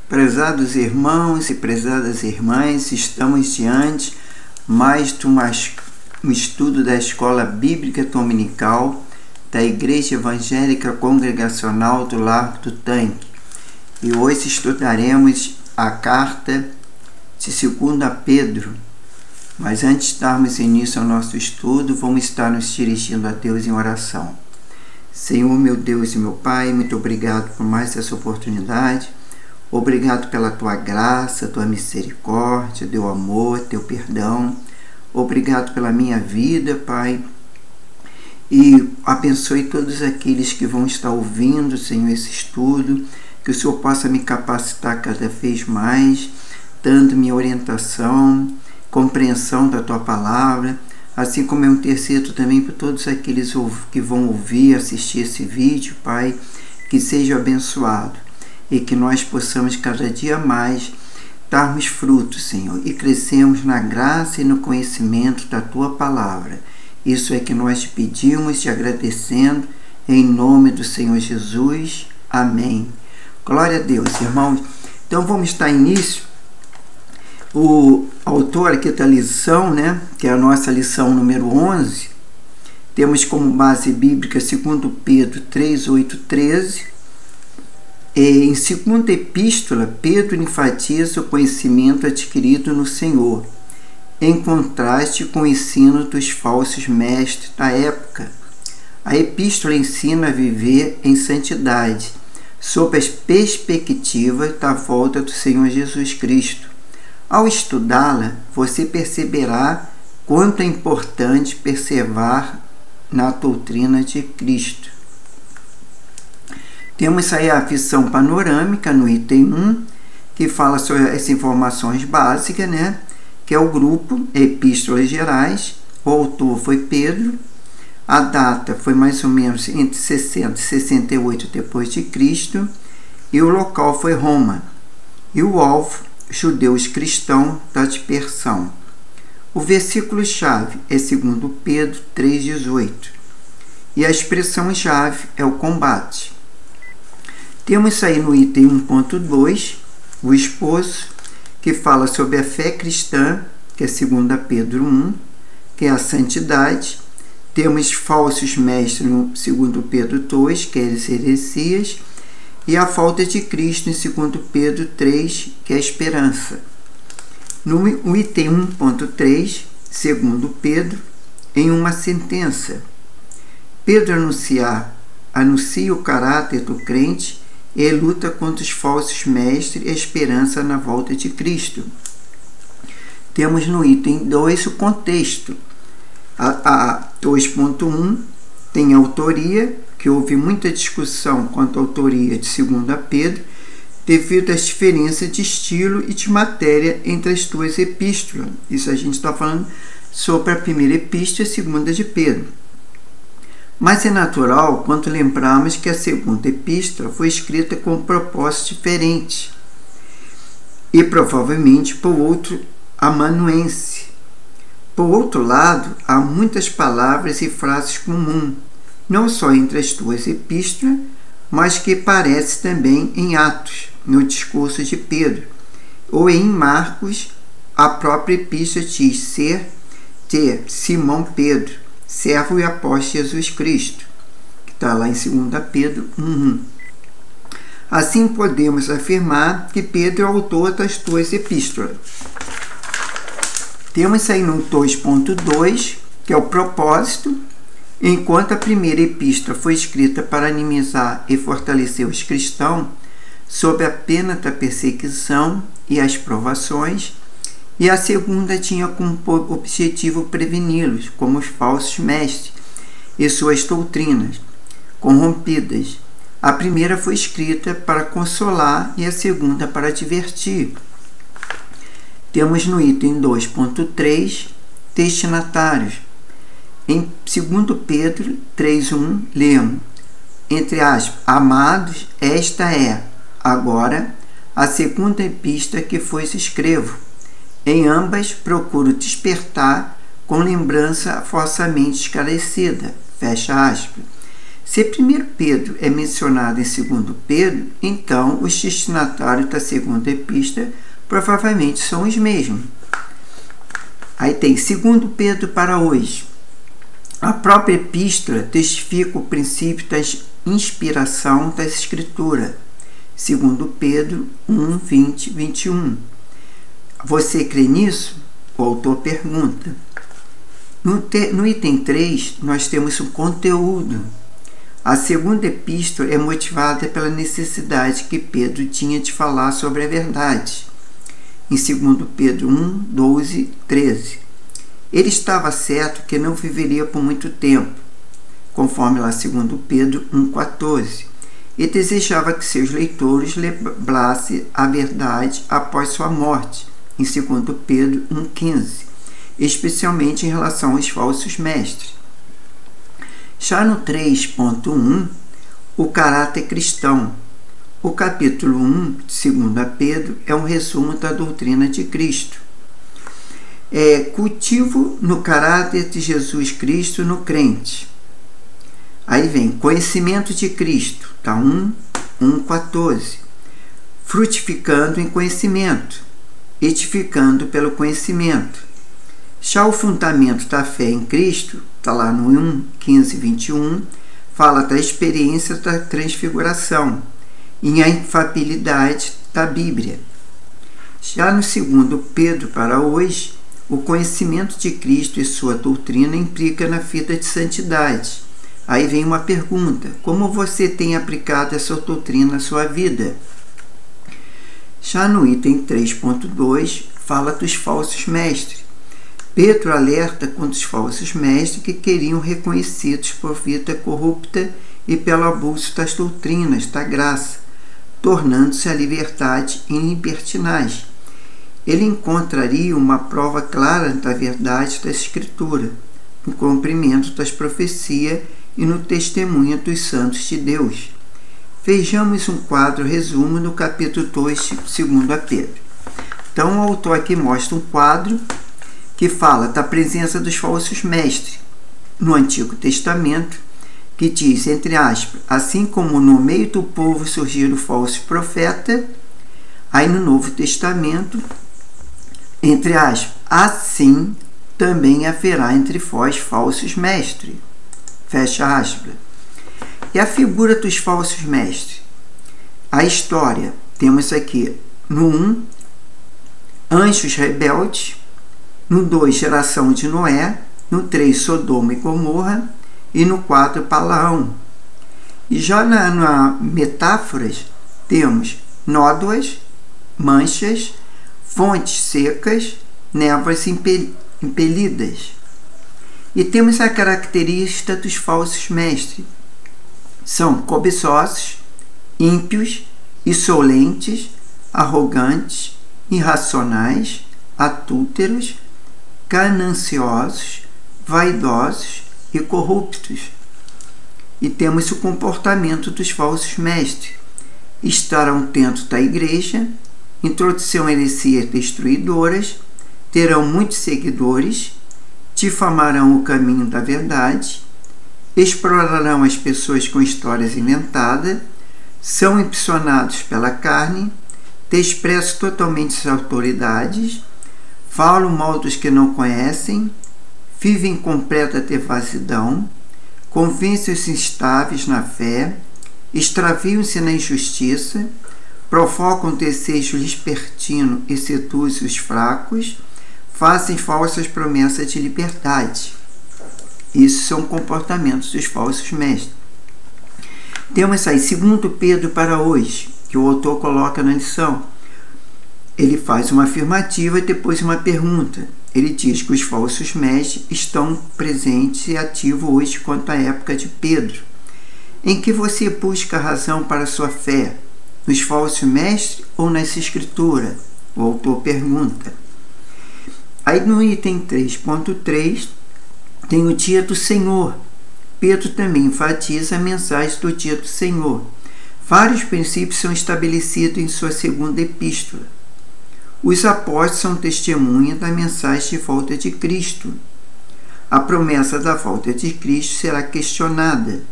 Prezados irmãos e prezadas irmãs, estamos diante mais de um estudo da Escola Bíblica Dominical da Igreja Evangélica Congregacional do Largo do Tanque. E hoje estudaremos a carta de 2 Pedro. Mas antes de darmos início ao nosso estudo, vamos estar nos dirigindo a Deus em oração. Senhor, meu Deus e meu Pai, muito obrigado por mais essa oportunidade. Obrigado pela Tua graça, Tua misericórdia, Teu amor, Teu perdão. Obrigado pela minha vida, Pai. E abençoe todos aqueles que vão estar ouvindo, Senhor, esse estudo. Que o Senhor possa me capacitar cada vez mais, dando-me orientação, compreensão da Tua palavra. Assim como eu intercedo também por todos aqueles que vão ouvir, assistir esse vídeo, Pai. Que seja abençoado. E que nós possamos cada dia mais darmos frutos, Senhor, e crescemos na graça e no conhecimento da Tua palavra. Isso é que nós te pedimos, te agradecendo, em nome do Senhor Jesus. Amém. Glória a Deus, irmãos. Então vamos dar início. O autor aqui da lição, que é a nossa lição número 11, temos como base bíblica 2 Pedro 3, 8, 13. Em segunda epístola, Pedro enfatiza o conhecimento adquirido no Senhor, em contraste com o ensino dos falsos mestres da época. A epístola ensina a viver em santidade, sob as perspectivas da volta do Senhor Jesus Cristo. Ao estudá-la, você perceberá quanto é importante perseverar na doutrina de Cristo. Temos aí a visão panorâmica no item 1, que fala sobre as informações básicas, que é o grupo, Epístolas Gerais. O autor foi Pedro. A data foi mais ou menos entre 60 e 68 depois de Cristo. E o local foi Roma. E o alvo, judeus cristãos da dispersão. O versículo-chave é 2 Pedro 3,18. E a expressão-chave é o combate. Temos aí no item 1.2, o esposo, que fala sobre a fé cristã, que é 2 Pedro 1, que é a santidade. Temos falsos mestres no 2 Pedro 2, que é as heresias. E a falta de Cristo em 2 Pedro 3, que é a esperança. No item 1.3, 2 Pedro, em uma sentença. Pedro anuncia o caráter do crente e luta contra os falsos mestres e a esperança na volta de Cristo. Temos no item 2 o contexto. A 2.1 tem autoria, que houve muita discussão quanto à autoria de 2 Pedro, devido às diferenças de estilo e de matéria entre as duas epístolas. Isso a gente está falando sobre a primeira epístola e a segunda de Pedro. Mas é natural quando lembrarmos que a segunda epístola foi escrita com um propósito diferente e provavelmente por outro amanuense. Por outro lado, há muitas palavras e frases comuns, não só entre as duas epístolas, mas que aparece também em Atos, no discurso de Pedro, ou em Marcos, a própria epístola diz ser de Simão Pedro, servo e apóstolo de Jesus Cristo, que está lá em 2 Pedro 1. Assim podemos afirmar que Pedro é o autor das duas epístolas. Temos aí no 2.2, que é o propósito. Enquanto a primeira epístola foi escrita para animizar e fortalecer os cristãos sob a pena da perseguição e as provações, e a segunda tinha como objetivo preveni-los, como os falsos mestres e suas doutrinas corrompidas. A primeira foi escrita para consolar e a segunda para divertir. Temos no item 2.3 destinatários. Em 2 Pedro 3.1, lemos, entre aspas, amados, esta é, agora, a segunda epístola que vos escrevo. Em ambas procuro despertar com lembrança a vossa mente esclarecida. Fecha aspas. Se 1 Pedro é mencionado em 2 Pedro, então os destinatários da segunda epístola provavelmente são os mesmos. Aí tem 2 Pedro para hoje. A própria epístola testifica o princípio da inspiração da Escritura. 2 Pedro 1, 20, 21. Você crê nisso? O autor pergunta. No item 3, nós temos o conteúdo. A segunda epístola é motivada pela necessidade que Pedro tinha de falar sobre a verdade. Em 2 Pedro 1, 12, 13. Ele estava certo que não viveria por muito tempo, conforme lá 2 Pedro 1, 14, e desejava que seus leitores lembrassem a verdade após sua morte, em 2 Pedro 1, 15, especialmente em relação aos falsos mestres. Já no 3.1, o caráter cristão. O capítulo 1 de 2 Pedro é um resumo da doutrina de Cristo. Cultivo no caráter de Jesus Cristo no crente. Aí vem conhecimento de Cristo, tá? 1:14. Frutificando em conhecimento, edificando pelo conhecimento. Já o fundamento da fé em Cristo, está lá no 1:15, 21, fala da experiência da transfiguração e a infalibilidade da Bíblia. Já no 2 Pedro para hoje, o conhecimento de Cristo e sua doutrina implica na vida de santidade. Aí vem uma pergunta: como você tem aplicado essa doutrina na sua vida? Já no item 3.2, fala dos falsos mestres. Pedro alerta contra os falsos mestres que queriam reconhecidos por vida corrupta e pelo abuso das doutrinas da graça, tornando-se a liberdade em libertinagem. Ele encontraria uma prova clara da verdade da Escritura, no cumprimento das profecias e no testemunho dos santos de Deus. Vejamos um quadro resumo no capítulo 2 de 2 Pedro. Então o autor aqui mostra um quadro que fala da presença dos falsos mestres no Antigo Testamento, que diz, entre aspas, assim como no meio do povo surgiram falsos profetas, aí no Novo Testamento, entre aspas, assim também haverá entre vós falsos mestres, fecha aspas. E a figura dos falsos mestres? A história, temos aqui no 1, anjos rebeldes, no 2, geração de Noé, no 3, Sodoma e Gomorra, e no 4, Balaão. E já na metáforas, temos nódoas, manchas, fontes secas, névoas impelidas. E temos a característica dos falsos mestres. São cobiçosos, ímpios, insolentes, arrogantes, irracionais, adúlteros, gananciosos, vaidosos e corruptos. E temos o comportamento dos falsos mestres. Estarão dentro da igreja, introdução heresias destruidoras, terão muitos seguidores, difamarão o caminho da verdade, explorarão as pessoas com histórias inventadas, são impulsionados pela carne, desprezam totalmente as autoridades, falam mal dos que não conhecem, vivem em completa devassidão, convencem os instáveis na fé, extraviam-se na injustiça, provocam desejo libertino e seduzem os fracos, fazem falsas promessas de liberdade. Isso são comportamentos dos falsos mestres. Temos aí 2 Pedro para hoje, que o autor coloca na lição. Ele faz uma afirmativa e depois uma pergunta. Ele diz que os falsos mestres estão presentes e ativos hoje quanto à época de Pedro. Em que você busca razão para a sua fé? Nos falsos mestres ou nessa escritura? O autor pergunta. Aí no item 3.3 tem o dia do Senhor. Pedro também enfatiza a mensagem do dia do Senhor. Vários princípios são estabelecidos em sua segunda epístola. Os apóstolos são testemunha da mensagem de volta de Cristo. A promessa da volta de Cristo será questionada.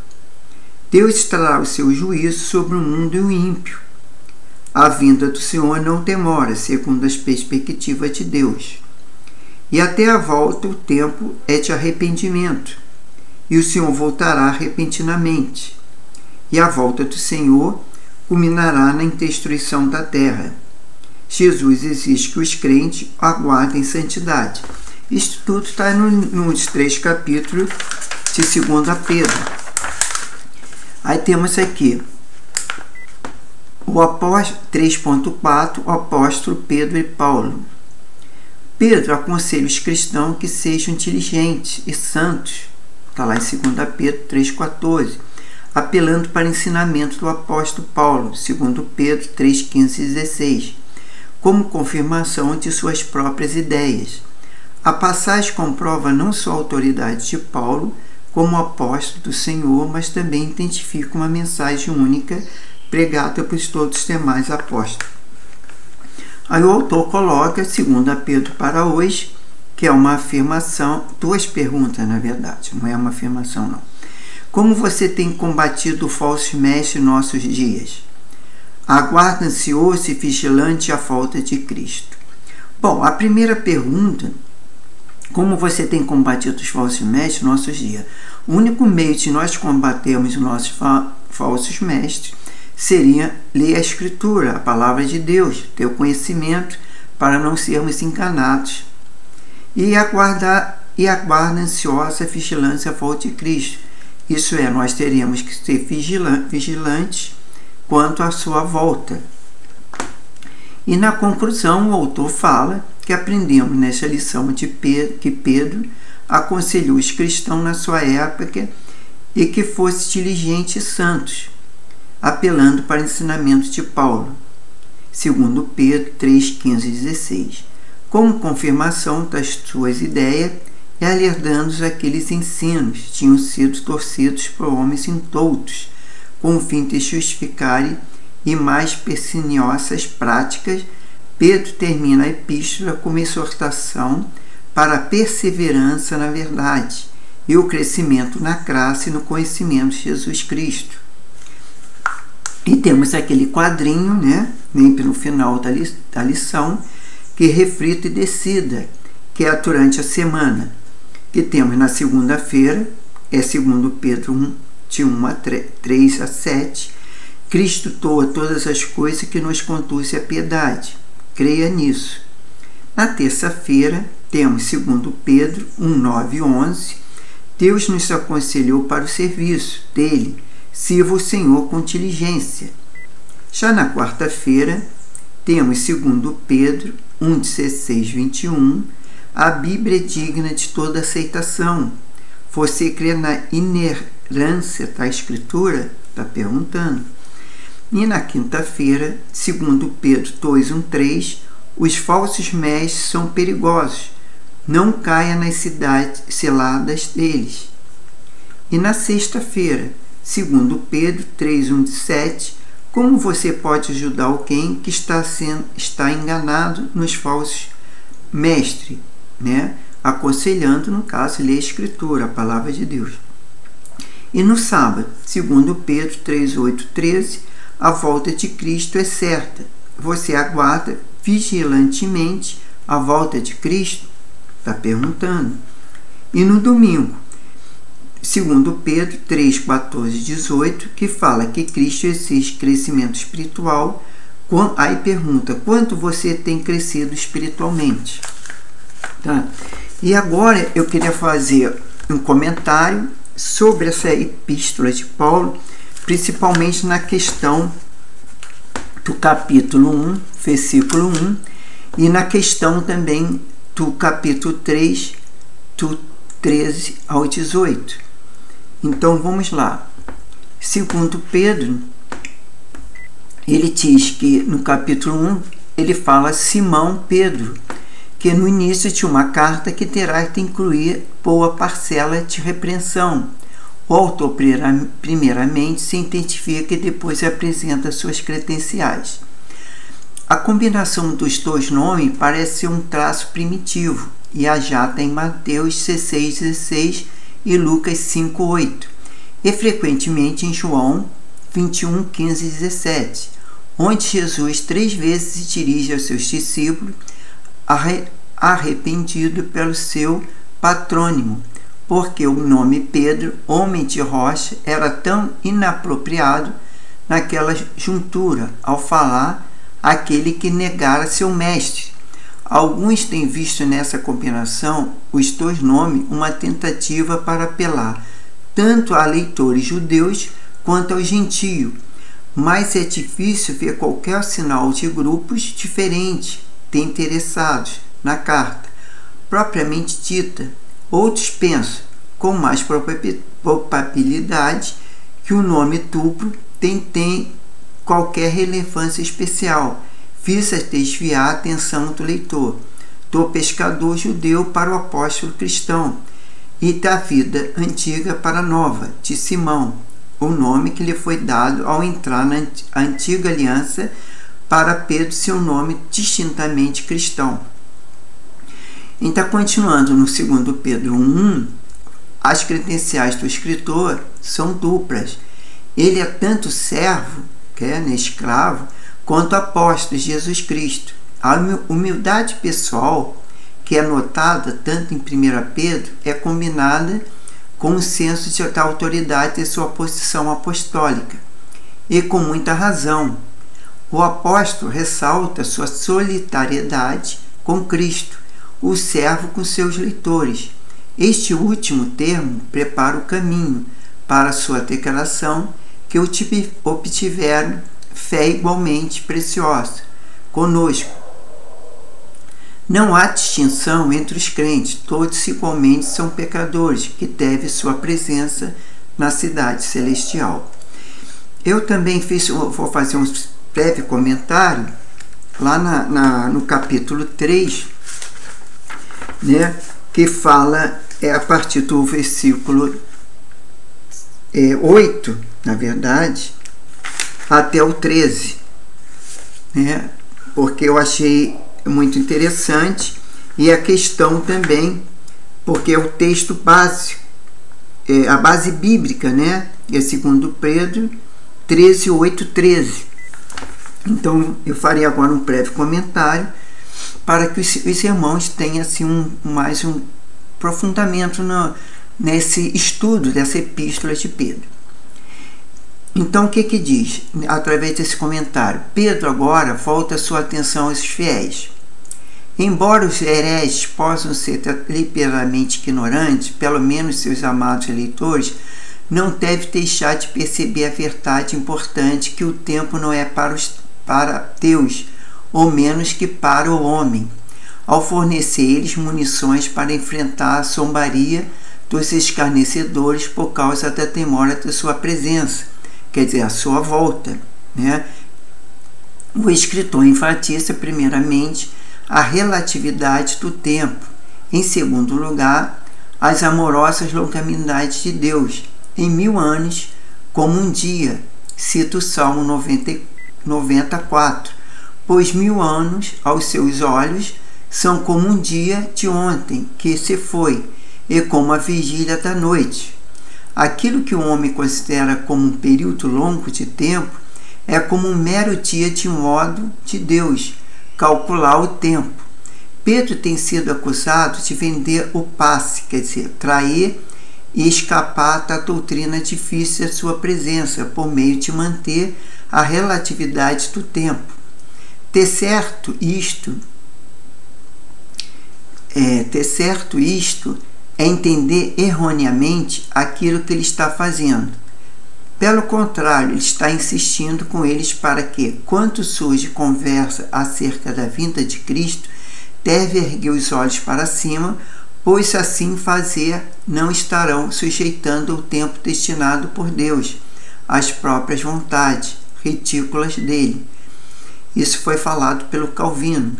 Deus trará o seu juízo sobre o mundo e o ímpio. A vinda do Senhor não demora, segundo as perspectivas de Deus. E até a volta o tempo é de arrependimento, e o Senhor voltará repentinamente. E a volta do Senhor culminará na destruição da terra. Jesus exige que os crentes aguardem santidade. Isto tudo está nos 3 capítulos de 2 Pedro. Aí temos aqui o apóstolo 3.4, o apóstolo Pedro e Paulo. Pedro aconselha os cristãos que sejam diligentes e santos. Está lá em 2 Pedro 3.14. Apelando para o ensinamento do apóstolo Paulo, 2 Pedro 3.15 e 16, como confirmação de suas próprias ideias. A passagem comprova não só a autoridade de Paulo como apóstolo do Senhor, mas também identifica uma mensagem única pregada por todos os demais apóstolos. Aí o autor coloca 2 Pedro para hoje, que é uma afirmação, 2 perguntas na verdade, não é uma afirmação não. Como você tem combatido o falso mestre em nossos dias? Aguarda ansioso e vigilante a volta de Cristo. Bom, a primeira pergunta, como você tem combatido os falsos mestres em nossos dias? O único meio de nós combatermos os nossos falsos mestres seria ler a Escritura, a palavra de Deus, ter o conhecimento para não sermos enganados. E aguarda ansiosa a vigilância a volta de Cristo. Isso é, nós teríamos que ser vigilantes quanto à sua volta. E na conclusão, o autor fala que aprendemos nessa lição que Pedro aconselhou os cristãos na sua época e que fossem diligentes e santos, apelando para o ensinamento de Paulo, 2 Pedro 3.15 e 16, como confirmação das suas ideias e alertando aqueles ensinos que tinham sido torcidos por homens indoutos, com o fim de justificarem e mais perniciossas práticas. Pedro termina a epístola com uma exortação para a perseverança na verdade e o crescimento na graça e no conhecimento de Jesus Cristo. E temos aquele quadrinho, né, no final da lição, que reflita e decida, que é durante a semana, que temos na segunda-feira, é 2 Pedro 1, de 1 a 3 a 7, Cristo doa todas as coisas que nos conduzem à piedade. Creia nisso. Na terça-feira, temos 2 Pedro 1, 9 e 11, Deus nos aconselhou para o serviço dele, sirva o Senhor com diligência. Já na quarta-feira, temos 2 Pedro 1, 16, 21, a Bíblia é digna de toda aceitação. Você crê na inerrância da Escritura? Está perguntando. E na quinta-feira, 2 Pedro 2, 1, 3, os falsos mestres são perigosos. Não caia nas ciladas deles. E na sexta-feira, 2 Pedro 3, 1, 7, como você pode ajudar alguém que está enganado nos falsos mestres, né? Aconselhando, no caso, ler a Escritura, a palavra de Deus. E no sábado, 2 Pedro 3, 8, 13, a volta de Cristo é certa. Você aguarda vigilantemente a volta de Cristo? Está perguntando. E no domingo, 2 Pedro 3, 14 e 18, que fala que Cristo exige crescimento espiritual. Aí pergunta, quanto você tem crescido espiritualmente? Tá? E agora eu queria fazer um comentário sobre essa epístola de Paulo, principalmente na questão do capítulo 1, versículo 1, e na questão também do capítulo 3, do 13 ao 18. Então vamos lá. 2 Pedro, ele diz que no capítulo 1, ele fala Simão Pedro, que no início de uma carta que terá que incluir boa parcela de repreensão. O autor primeiramente se identifica e depois apresenta suas credenciais. A combinação dos dois nomes parece ser um traço primitivo e a jata em Mateus 16, 16 e Lucas 5, 8. e frequentemente em João 21, 15 e 17, onde Jesus 3 vezes se dirige aos seus discípulos arrependido pelo seu patrônimo, porque o nome Pedro, homem de rocha, era tão inapropriado naquela juntura, ao falar aquele que negara seu mestre. Alguns têm visto nessa combinação os dois nomes uma tentativa para apelar tanto a leitores judeus quanto aos gentios, mas é difícil ver qualquer sinal de grupos diferentes de interessados na carta propriamente dita. Outros pensam, com mais probabilidade, que o nome duplo tem qualquer relevância especial, visa desviar a atenção do leitor, do pescador judeu para o apóstolo cristão, e da vida antiga para a nova, de Simão, o nome que lhe foi dado ao entrar na antiga aliança, para Pedro seu nome distintamente cristão. Então, continuando no 2 Pedro 1, as credenciais do escritor são duplas. Ele é tanto servo, escravo, quanto apóstolo de Jesus Cristo. A humildade pessoal, que é notada tanto em 1 Pedro, é combinada com o senso de autoridade de sua posição apostólica. E com muita razão. O apóstolo ressalta sua solidariedade com Cristo, o servo com seus leitores. Este último termo prepara o caminho para sua declaração, que obtiveram fé igualmente preciosa conosco. Não há distinção entre os crentes, todos igualmente são pecadores, que devem sua presença na cidade celestial. Eu também vou fazer um breve comentário lá no capítulo 3, que fala a partir do versículo 8, na verdade, até o 13, porque eu achei muito interessante, e a questão também, porque é o texto básico, a base bíblica, é 2 Pedro 13, 8, 13. Então, eu farei agora um breve comentário, para que os irmãos tenham assim, mais um aprofundamento nesse estudo dessa epístola de Pedro. Então, o que diz? Através desse comentário, Pedro agora volta sua atenção aos fiéis. Embora os hereges possam ser deliberadamente ignorantes, pelo menos seus amados leitores não devem deixar de perceber a verdade importante, que o tempo não é para Deus, ou menos que para o homem, ao fornecer eles munições para enfrentar a zombaria dos escarnecedores por causa da demora de sua presença, quer dizer, a sua volta. O escritor enfatiza primeiramente a relatividade do tempo, em segundo lugar, as amorosas longanimidades de Deus, em 1000 anos, como um dia, cita o Salmo 94, pois 1000 anos, aos seus olhos, são como um dia de ontem, que se foi, e como a vigília da noite. Aquilo que o homem considera como um período longo de tempo, é como um mero dia de modo de Deus calcular o tempo. Pedro tem sido acusado de vender o passe, quer dizer, trair e escapar da doutrina difícil da sua presença, por meio de manter a relatividade do tempo. Ter certo isto é entender erroneamente aquilo que ele está fazendo. Pelo contrário, ele está insistindo com eles para que, quando surge conversa acerca da vinda de Cristo, deve erguer os olhos para cima, pois assim fazer não estarão sujeitando o tempo destinado por Deus às próprias vontades ridículas dele. Isso foi falado pelo Calvino.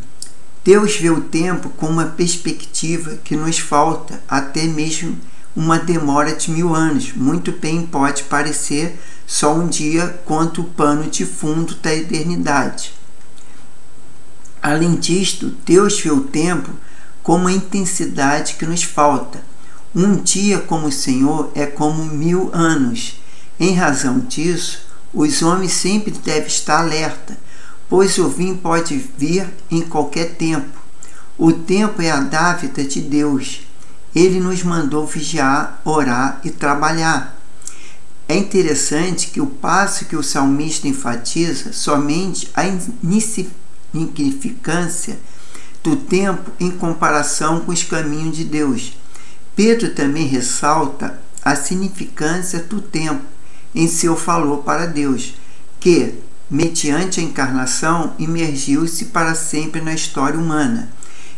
Deus vê o tempo com uma perspectiva que nos falta, até mesmo uma demora de 1000 anos. Muito bem pode parecer só um dia quanto o pano de fundo da eternidade. Além disto, Deus vê o tempo com uma intensidade que nos falta. Um dia como o Senhor é como 1000 anos. Em razão disso, os homens sempre devem estar alerta, pois o fim pode vir em qualquer tempo. O tempo é a dávida de Deus. Ele nos mandou vigiar, orar e trabalhar. É interessante que o passo que o salmista enfatiza somente a insignificância do tempo em comparação com os caminhos de Deus. Pedro também ressalta a significância do tempo em seu falou para Deus, que, mediante a encarnação, imergiu-se para sempre na história humana,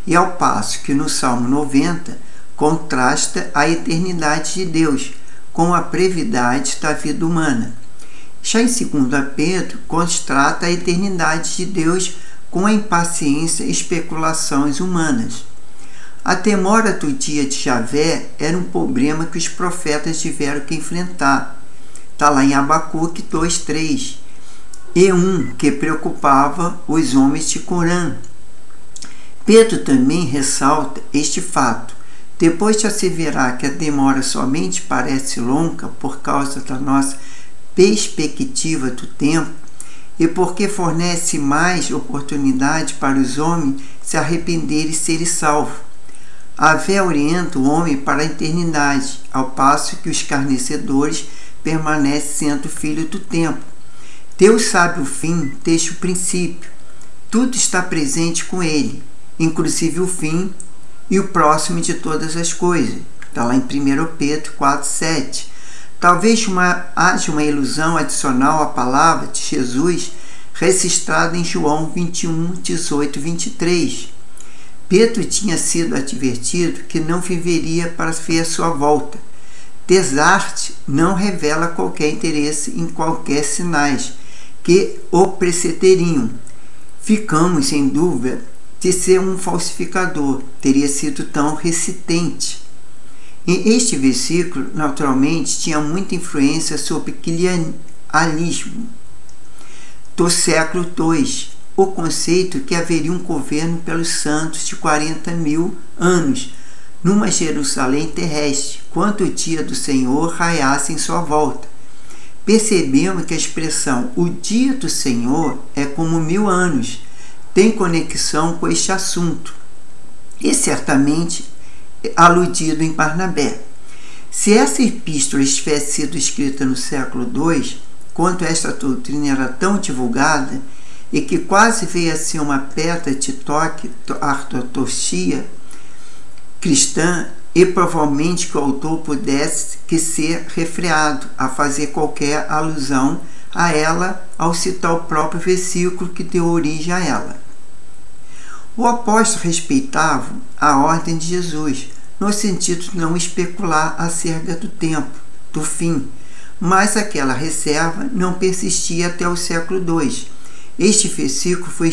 e ao passo que no Salmo 90 contrasta a eternidade de Deus com a brevidade da vida humana. Já em 2 Pedro, constata a eternidade de Deus com a impaciência e especulações humanas. A demora do dia de Javé era um problema que os profetas tiveram que enfrentar. Está lá em Abacuque 2:3. E que preocupava os homens de Corã. Pedro também ressalta este fato. Depois de asseverar que a demora somente parece longa por causa da nossa perspectiva do tempo e porque fornece mais oportunidade para os homens se arrependerem e serem salvos. A fé orienta o homem para a eternidade, ao passo que os escarnecedores permanecem sendo filho do tempo. Deus sabe o fim desde o princípio. Tudo está presente com ele, inclusive o fim e o próximo de todas as coisas. Está lá em 1 Pedro 4:7. Talvez haja uma ilusão adicional à palavra de Jesus registrada em João 21:18-23. Pedro tinha sido advertido que não viveria para ver sua volta. Desarte não revela qualquer interesse em qualquer sinais que o precederiam. Ficamos sem dúvida de ser um falsificador, teria sido tão resistente. E este versículo, naturalmente, tinha muita influência sobre o quilianismo do século II, o conceito que haveria um governo pelos santos de 40.000 anos, numa Jerusalém terrestre, quando o dia do Senhor raiasse em sua volta. Percebemos que a expressão "o dia do Senhor é como 1000 anos" tem conexão com este assunto, e certamente aludido em Barnabé. Se essa epístola tivesse sido escrita no século II, quando esta doutrina era tão divulgada e que quase veio a ser uma pedra de toque da ortodoxia cristã, e provavelmente que o autor pudesse que ser refreado a fazer qualquer alusão a ela ao citar o próprio versículo que deu origem a ela. O apóstolo respeitava a ordem de Jesus, no sentido de não especular acerca do tempo, do fim, mas aquela reserva não persistia até o século II. Este versículo foi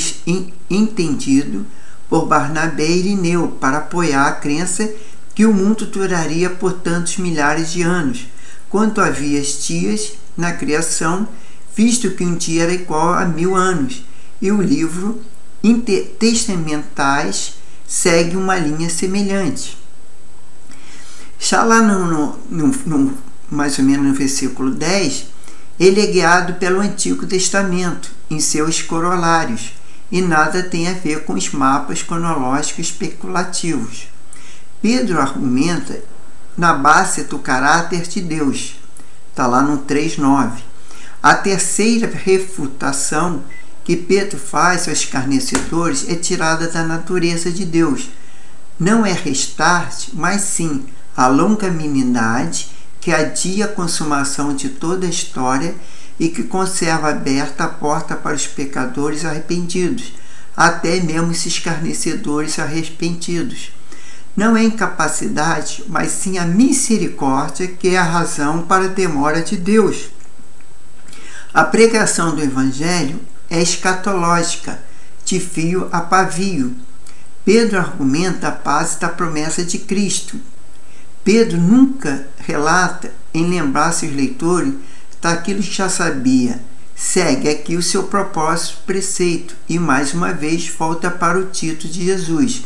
entendido por Barnabé e Irineu para apoiar a crença que o mundo duraria por tantos milhares de anos, quanto havia dias na criação, visto que um dia era igual a 1000 anos, e o livro intertestamentais segue uma linha semelhante. Já lá mais ou menos no versículo 10, ele é guiado pelo Antigo Testamento em seus corolários e nada tem a ver com os mapas cronológicos especulativos. Pedro argumenta na base do caráter de Deus. Está lá no 3:9. A terceira refutação que Pedro faz aos escarnecedores é tirada da natureza de Deus. Não é restart, mas sim a longanimidade que adia a consumação de toda a história e que conserva aberta a porta para os pecadores arrependidos, até mesmo os escarnecedores arrependidos. Não é incapacidade, mas sim a misericórdia que é a razão para a demora de Deus. A pregação do Evangelho é escatológica, de fio a pavio. Pedro argumenta a base da promessa de Cristo. Pedro nunca relata em lembrar seus leitores daquilo que já sabia. Segue aqui o seu propósito preceito e mais uma vez volta para o título de Jesus,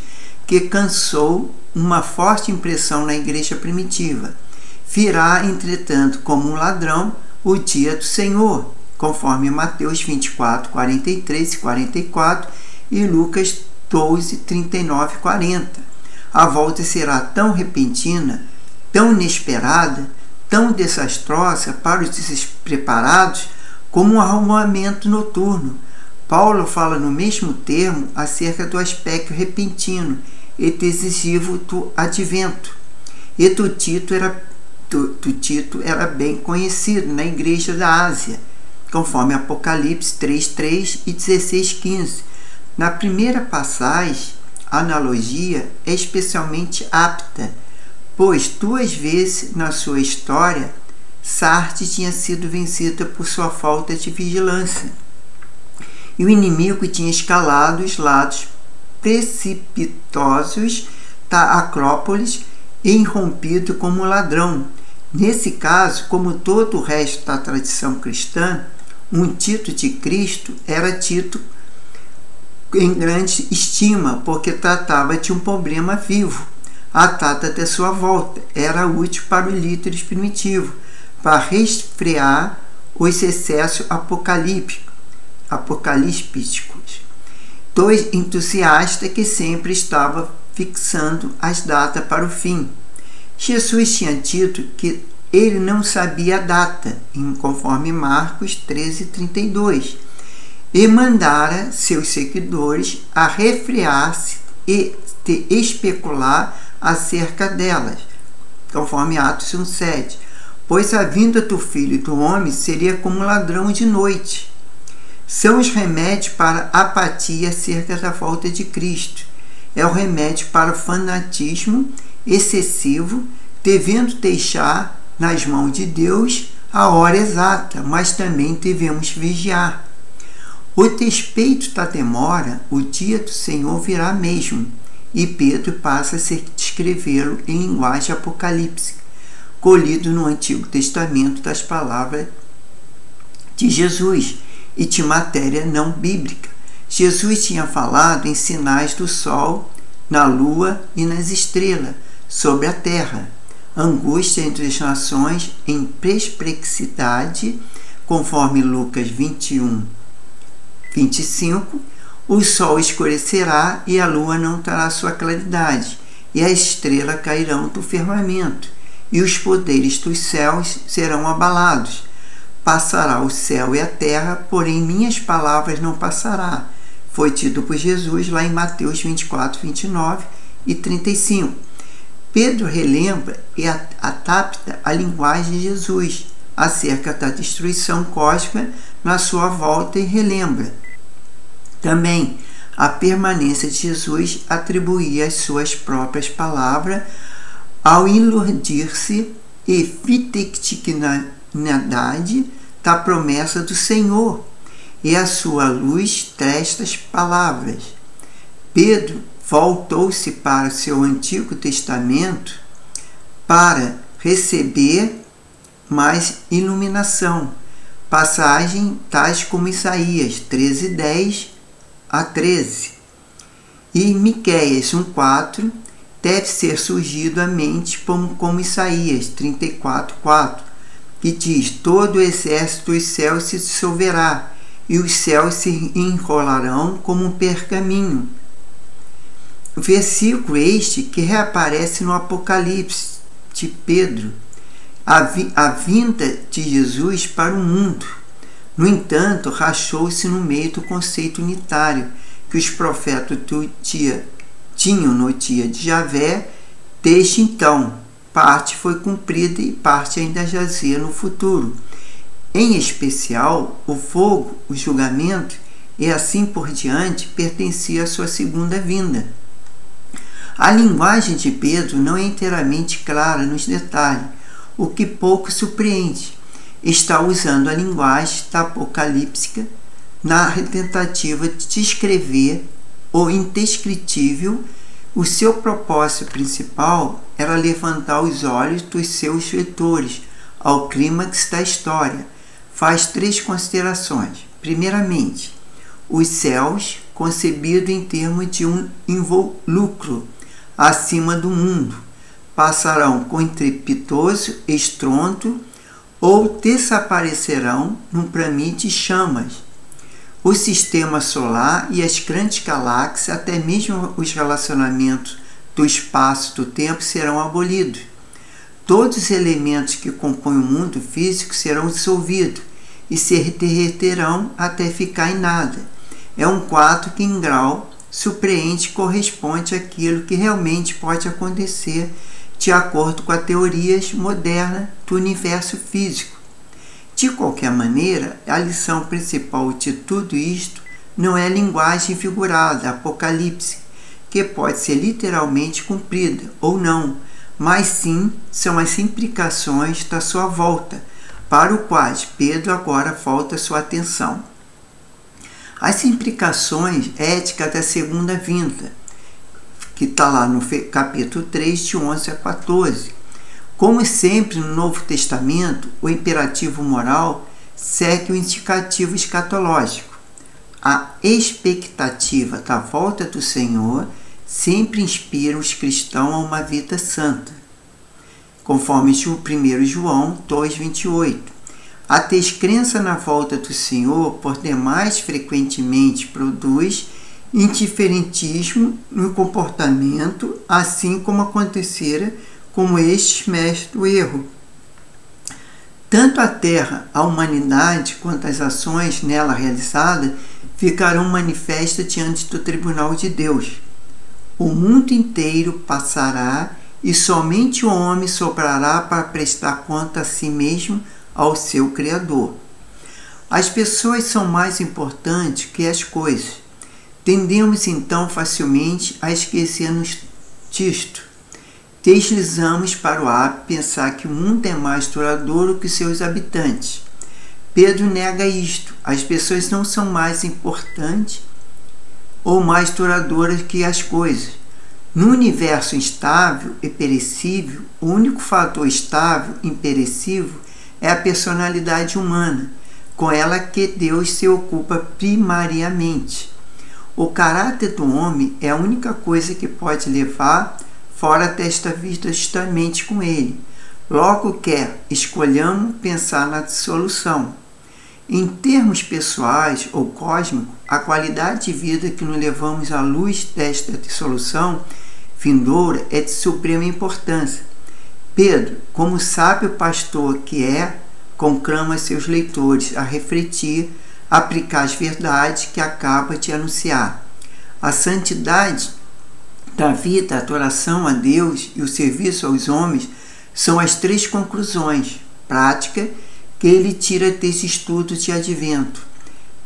que cansou uma forte impressão na igreja primitiva. Virá, entretanto, como um ladrão o dia do Senhor, conforme Mateus 24, 43 e 44 e Lucas 12, 39 e 40. A volta será tão repentina, tão inesperada, tão desastrosa para os despreparados como um arruamento noturno. Paulo fala no mesmo termo acerca do aspecto repentino e decisivo do advento. E Tito era bem conhecido na igreja da Ásia, conforme Apocalipse 3:3 e 16:15. Na primeira passagem, a analogia é especialmente apta, pois 2 vezes na sua história, Sardes tinha sido vencida por sua falta de vigilância, e o inimigo tinha escalado os lados precipitosos da Acrópolis e irrompido como ladrão. Nesse caso, como todo o resto da tradição cristã, um Tito de Cristo era tido em grande estima, porque tratava de um problema vivo. A data da sua volta era útil para os líderes primitivos, para resfriar os excessos apocalípticos dos entusiastas que sempre estavam fixando as datas para o fim. Jesus tinha dito que ele não sabia a data, conforme Marcos 13:32, e mandara seus seguidores a refrear-se e especular acerca delas, conforme Atos 1:7, pois a vinda do Filho do Homem seria como um ladrão de noite. São os remédios para a apatia acerca da volta de Cristo. É o remédio para o fanatismo excessivo, devendo deixar nas mãos de Deus a hora exata, mas também devemos vigiar. O despeito da demora, o dia do Senhor virá mesmo, e Pedro passa a descrevê-lo em linguagem apocalíptica, colhido no Antigo Testamento das palavras de Jesus e de matéria não bíblica. Jesus tinha falado em sinais do sol, na lua e nas estrelas, sobre a terra, angústia entre as nações em perplexidade, conforme Lucas 21:25, o sol escurecerá e a lua não terá sua claridade, e as estrelas cairão do firmamento, e os poderes dos céus serão abalados. Passará o céu e a terra, porém minhas palavras não passará. Foi dito por Jesus lá em Mateus 24:29 e 35. Pedro relembra e adapta a linguagem de Jesus acerca da destruição cósmica na sua volta e relembra também a permanência de Jesus, atribuía as suas próprias palavras ao iludir-se e fideicnidade da promessa do Senhor e a sua luz destas palavras. Pedro voltou-se para o seu Antigo Testamento para receber mais iluminação, passagem tais como Isaías 13:10 a 13 e Miqueias 1:4 deve ser surgido à mente como Isaías 34:4, que diz: todo o exército dos céus se dissolverá e os céus se enrolarão como um pergaminho. O versículo este que reaparece no Apocalipse de Pedro, a vinda de Jesus para o mundo. No entanto, rachou-se no meio do conceito unitário que os profetas do dia tinham no dia de Javé. Desde então, parte foi cumprida e parte ainda jazia no futuro. Em especial, o fogo, o julgamento e assim por diante pertencia à sua segunda vinda. A linguagem de Pedro não é inteiramente clara nos detalhes, o que pouco surpreende. Está usando a linguagem da apocalíptica na tentativa de descrever o indescritível. O seu propósito principal era levantar os olhos dos seus leitores ao clímax da história. Faz 3 considerações. Primeiramente, os céus, concebido em termos de um invólucro, acima do mundo, passarão com estrepitoso estrondo ou desaparecerão num pramir de chamas. O sistema solar e as grandes galáxias, até mesmo os relacionamentos do espaço e do tempo serão abolidos. Todos os elementos que compõem o mundo físico serão dissolvidos e se derreterão até ficar em nada. É um quadro que, em grau surpreendente, corresponde àquilo que realmente pode acontecer de acordo com as teorias modernas do universo físico. De qualquer maneira, a lição principal de tudo isto não é a linguagem figurada, apocalipse, que pode ser literalmente cumprida ou não, mas sim são as implicações da sua volta, para o quais Pedro agora volta sua atenção. As implicações éticas da segunda vinda, que está lá no capítulo 3, de 11 a 14. Como sempre no Novo Testamento, o imperativo moral segue o indicativo escatológico. A expectativa da volta do Senhor sempre inspira os cristãos a uma vida santa, conforme 1 João 2,28. A descrença na volta do Senhor, por demais frequentemente, produz indiferentismo no comportamento, assim como acontecera com estes mestres do erro. Tanto a terra, a humanidade, quanto as ações nela realizadas ficarão manifestas diante do tribunal de Deus. O mundo inteiro passará e somente o homem sobrará para prestar conta a si mesmo ao seu Criador. As pessoas são mais importantes que as coisas. Tendemos então facilmente a esquecer-nos disto. Deslizamos para o hábito pensar que o mundo é mais duradouro que seus habitantes. Pedro nega isto. As pessoas não são mais importantes ou mais duradouras que as coisas. No universo instável e perecível, o único fator estável e imperecível é a personalidade humana, com ela que Deus se ocupa primariamente. O caráter do homem é a única coisa que pode levar fora desta vida justamente com ele. Logo quer escolhamos pensar na dissolução. Em termos pessoais ou cósmicos, a qualidade de vida que nos levamos à luz desta dissolução vindoura é de suprema importância. Pedro, como sábio pastor que é, conclama seus leitores a refletir, aplicar as verdades que acaba de anunciar. A santidade da vida, a adoração a Deus e o serviço aos homens são as três conclusões práticas que ele tira desse estudo de advento.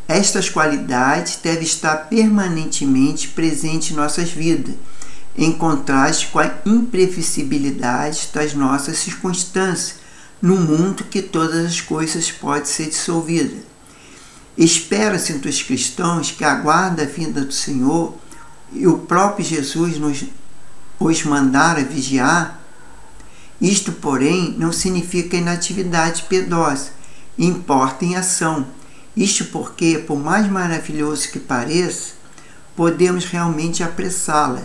Estas qualidades devem estar permanentemente presentes em nossas vidas, em contraste com a imprevisibilidade das nossas circunstâncias, no mundo que todas as coisas podem ser dissolvidas. Espera-se dos cristãos que aguardam a vinda do Senhor e o próprio Jesus os mandara vigiar. Isto, porém, não significa inatividade piedosa, importa em ação. Isto porque, por mais maravilhoso que pareça, podemos realmente apressá-la.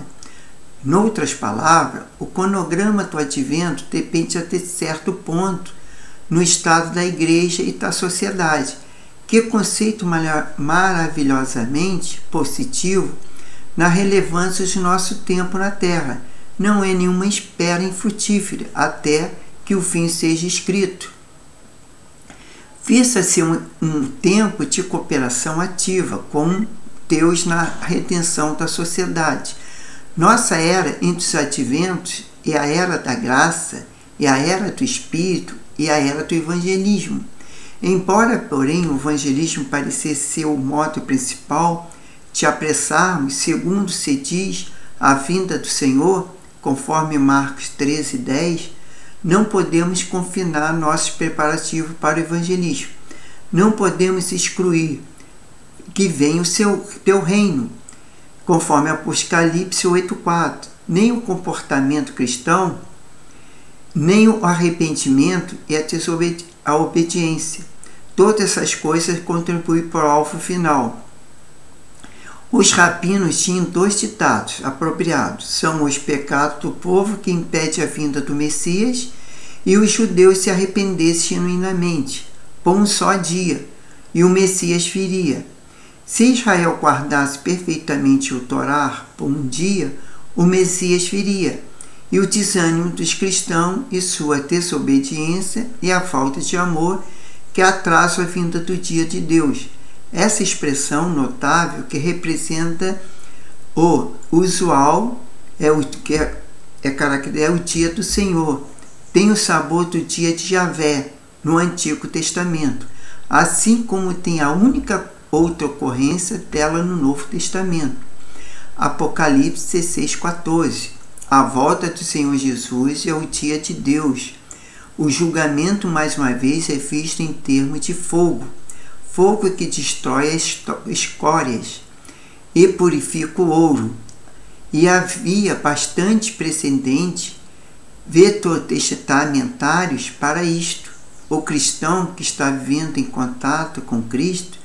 Noutras palavras, o cronograma do advento depende até certo ponto no estado da igreja e da sociedade. Que conceito maravilhosamente positivo na relevância de nosso tempo na Terra. Não é nenhuma espera infrutífera até que o fim seja escrito. Vista-se um tempo de cooperação ativa com Deus na redenção da sociedade. Nossa era entre os adventos é a era da graça, é a era do Espírito e a era do evangelismo. Embora, porém, o evangelismo parecesse ser o modo principal de apressarmos, segundo se diz, a vinda do Senhor, conforme Marcos 13:10, não podemos confinar nossos preparativos para o evangelismo. Não podemos excluir que venha o teu reino, conforme Apocalipse 8:4. Nem o comportamento cristão, nem o arrependimento e a obediência. Todas essas coisas contribuem para o alvo final. Os rabinos tinham 2 ditados apropriados. São os pecados do povo que impede a vinda do Messias e os judeus se arrependessem genuinamente, por um só dia, e o Messias viria. Se Israel guardasse perfeitamente o Torá por um dia, o Messias viria, e o desânimo dos cristãos e sua desobediência e a falta de amor que atrasam a vinda do dia de Deus. Essa expressão notável que representa o usual é o dia do Senhor. Tem o sabor do dia de Javé no Antigo Testamento, assim como tem a única outra ocorrência dela no Novo Testamento. Apocalipse 16:14. A volta do Senhor Jesus é o dia de Deus. O julgamento, mais uma vez, é visto em termos de fogo. Fogo que destrói as escórias e purifica o ouro. E havia bastante precedente veterotestamentários para isto. O cristão que está vivendo em contato com Cristo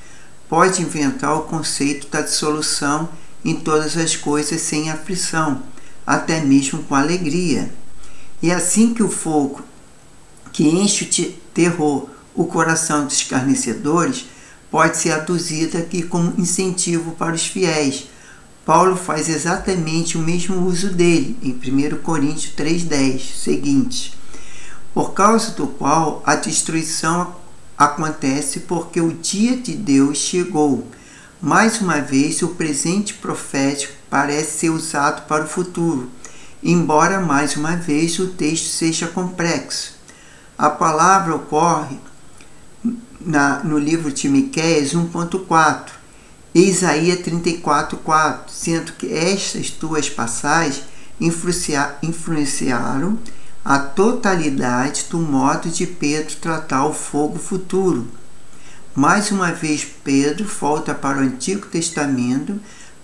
pode inventar o conceito da dissolução em todas as coisas sem aflição, até mesmo com alegria. E assim que o fogo que enche de terror o coração dos escarnecedores pode ser aduzido aqui como incentivo para os fiéis. Paulo faz exatamente o mesmo uso dele em 1 Coríntios 3:10, seguinte: por causa do qual a destruição acontece porque o dia de Deus chegou. Mais uma vez, o presente profético parece ser usado para o futuro, embora mais uma vez o texto seja complexo. A palavra ocorre no livro de Miqueias 1.4 e Isaías 34.4, sendo que estas duas passagens influenciaram a totalidade do modo de Pedro tratar o fogo futuro. Mais uma vez, Pedro volta para o Antigo Testamento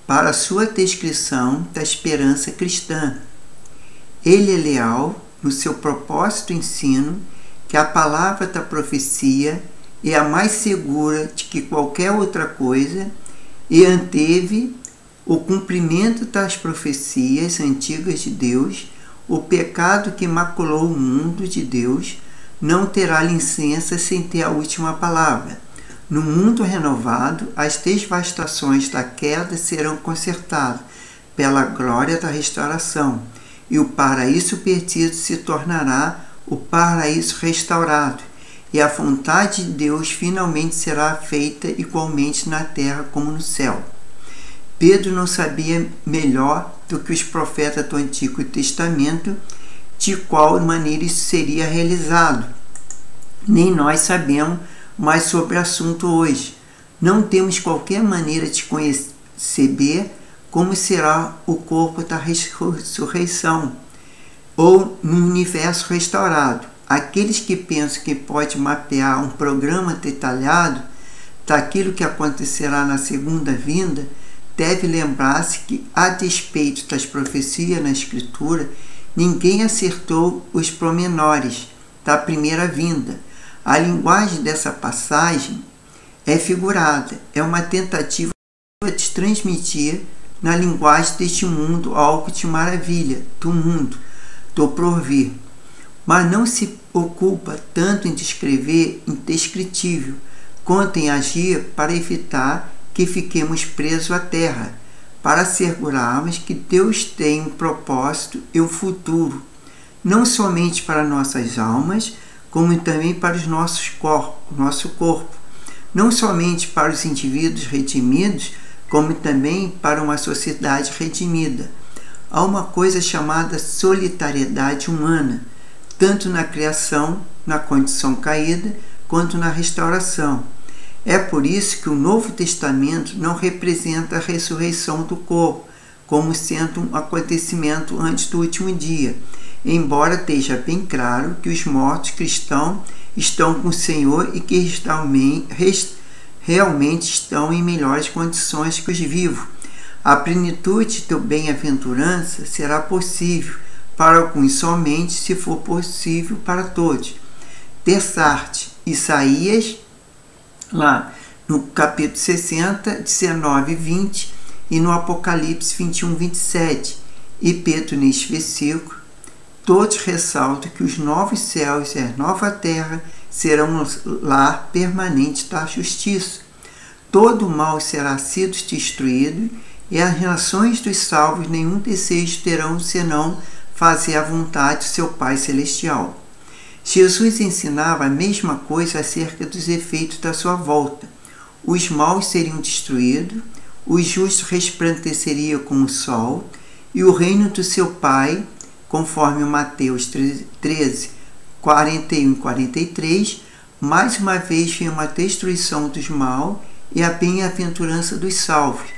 para a sua descrição da esperança cristã. Ele é leal no seu propósito ensino que a palavra da profecia é a mais segura de que qualquer outra coisa e anteve o cumprimento das profecias antigas de Deus. O pecado que maculou o mundo de Deus não terá licença sem ter a última palavra. No mundo renovado, as devastações da queda serão consertadas pela glória da restauração, e o paraíso perdido se tornará o paraíso restaurado, e a vontade de Deus finalmente será feita igualmente na terra como no céu. Pedro não sabia melhor do que os profetas do Antigo Testamento de qual maneira isso seria realizado. Nem nós sabemos mais sobre o assunto hoje. Não temos qualquer maneira de conceber como será o corpo da ressurreição ou no universo restaurado. Aqueles que pensam que pode mapear um programa detalhado daquilo que acontecerá na segunda vinda deve lembrar-se que, a despeito das profecias na Escritura, ninguém acertou os pormenores da primeira vinda. A linguagem dessa passagem é figurada, é uma tentativa de transmitir na linguagem deste mundo algo de maravilha, do mundo, do porvir. Mas não se ocupa tanto em descrever indescritível, quanto em agir para evitar que fiquemos presos à terra, para assegurarmos que Deus tem um propósito e um futuro, não somente para nossas almas, como também para os nosso corpo, não somente para os indivíduos redimidos, como também para uma sociedade redimida. Há uma coisa chamada solitariedade humana, tanto na criação, na condição caída, quanto na restauração. É por isso que o Novo Testamento não representa a ressurreição do corpo, como sendo um acontecimento antes do último dia, embora esteja bem claro que os mortos cristãos estão com o Senhor e que realmente estão em melhores condições que os vivos. A plenitude da bem-aventurança será possível para alguns somente se for possível para todos. Tessarte, Isaías, lá no capítulo 60, 19 e 20, e no Apocalipse 21, 27. E Pedro, neste versículo, todos ressaltam que os novos céus e a nova terra serão um lar permanente da justiça. Todo o mal será sido destruído e as nações dos salvos nenhum desejo terão senão fazer a vontade do seu Pai Celestial. Jesus ensinava a mesma coisa acerca dos efeitos da sua volta. Os maus seriam destruídos, os justos resplandeceriam como o sol, e o reino do seu Pai, conforme Mateus 13, 41 e 43, mais uma vez vinha uma destruição dos maus e a bem-aventurança dos salvos,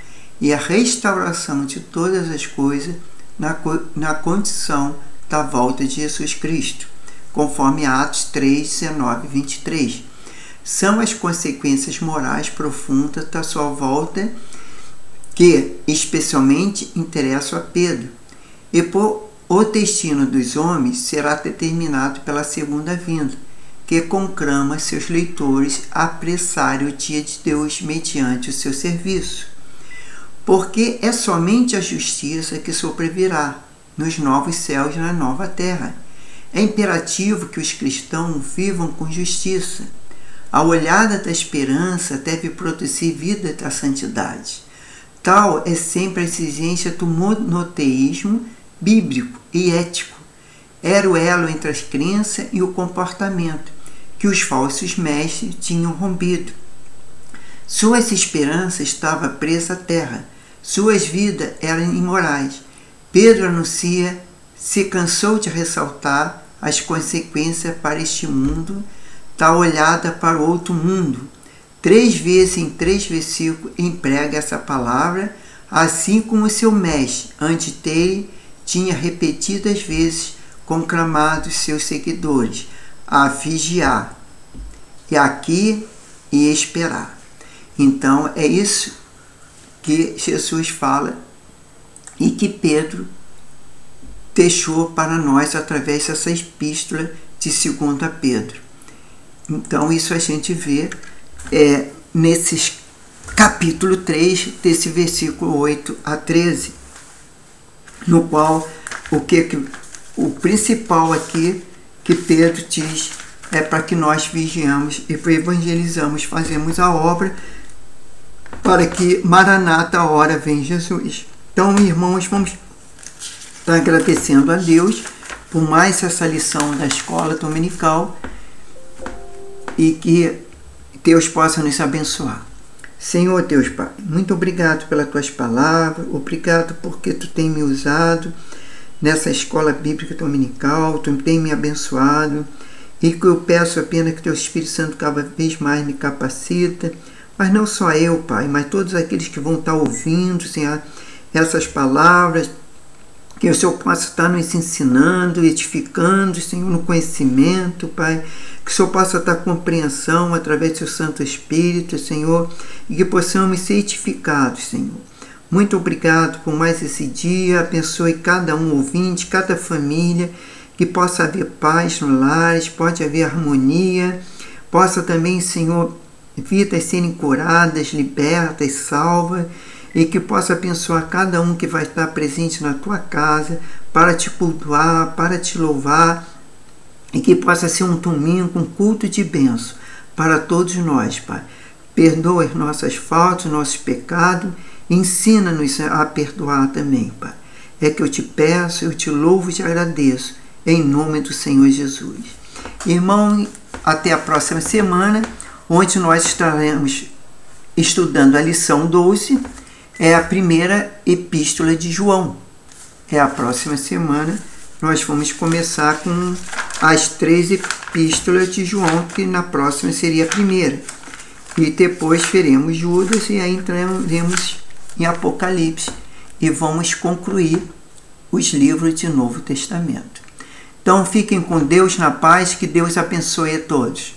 e a restauração de todas as coisas na condição da volta de Jesus Cristo, conforme Atos 3, 19 e 23. São as consequências morais profundas da sua volta que especialmente interessam a Pedro. E o destino dos homens será determinado pela segunda vinda, que conclama seus leitores a apressarem o dia de Deus mediante o seu serviço. Porque é somente a justiça que sobrevirá nos novos céus e na nova terra. É imperativo que os cristãos vivam com justiça. A olhada da esperança deve produzir vida da santidade. Tal é sempre a exigência do monoteísmo bíblico e ético. Era o elo entre as crenças e o comportamento que os falsos mestres tinham rompido. Suas esperanças estavam presas à terra. Suas vidas eram imorais. Pedro anuncia, se cansou de ressaltar as consequências para este mundo, da olhada para o outro mundo. 3 vezes em 3 versículos emprega essa palavra, assim como seu mestre, antes dele, tinha repetidas vezes conclamado seus seguidores a vigiar, e aqui e esperar. Então é isso que Jesus fala e que Pedro deixou para nós através dessa epístola de 2 Pedro. Então isso a gente vê nesses capítulo 3, desse versículo 8 a 13, no qual o principal aqui que Pedro diz é para que nós vigiamos e evangelizamos, fazemos a obra para que Maranata, a hora vem Jesus. Então, irmãos, vamos estar agradecendo a Deus por mais essa lição da escola dominical e que Deus possa nos abençoar. Senhor Deus Pai, muito obrigado pelas tuas palavras, obrigado porque tu tem me usado nessa escola bíblica dominical, tu tem me abençoado, e que eu peço apenas que teu Espírito Santo cada vez mais me capacita, mas não só eu, Pai, mas todos aqueles que vão estar ouvindo, Senhor, essas palavras, que o Senhor possa estar nos ensinando, edificando, Senhor, no conhecimento, Pai, que o Senhor possa estar compreensão através do seu Santo Espírito, Senhor, e que possamos ser edificados, Senhor. Muito obrigado por mais esse dia, abençoe cada um ouvinte, cada família, que possa haver paz no lares, pode haver harmonia, possa também, Senhor, vidas serem curadas, libertas, salvas, e que possa abençoar cada um que vai estar presente na tua casa, para te cultuar, para te louvar, e que possa ser um domingo, um culto de bênção para todos nós, Pai. Perdoa as nossas faltas, nossos pecados, ensina-nos a perdoar também, Pai. É que eu te peço, eu te louvo e te agradeço, em nome do Senhor Jesus. Irmão, até a próxima semana, onde nós estaremos estudando a lição 12, é a primeira epístola de João. É a próxima semana, nós vamos começar com as 3 epístolas de João, que na próxima seria a primeira. E depois veremos Judas e aí entraremos em Apocalipse e vamos concluir os livros de Novo Testamento. Então fiquem com Deus na paz, que Deus abençoe a todos.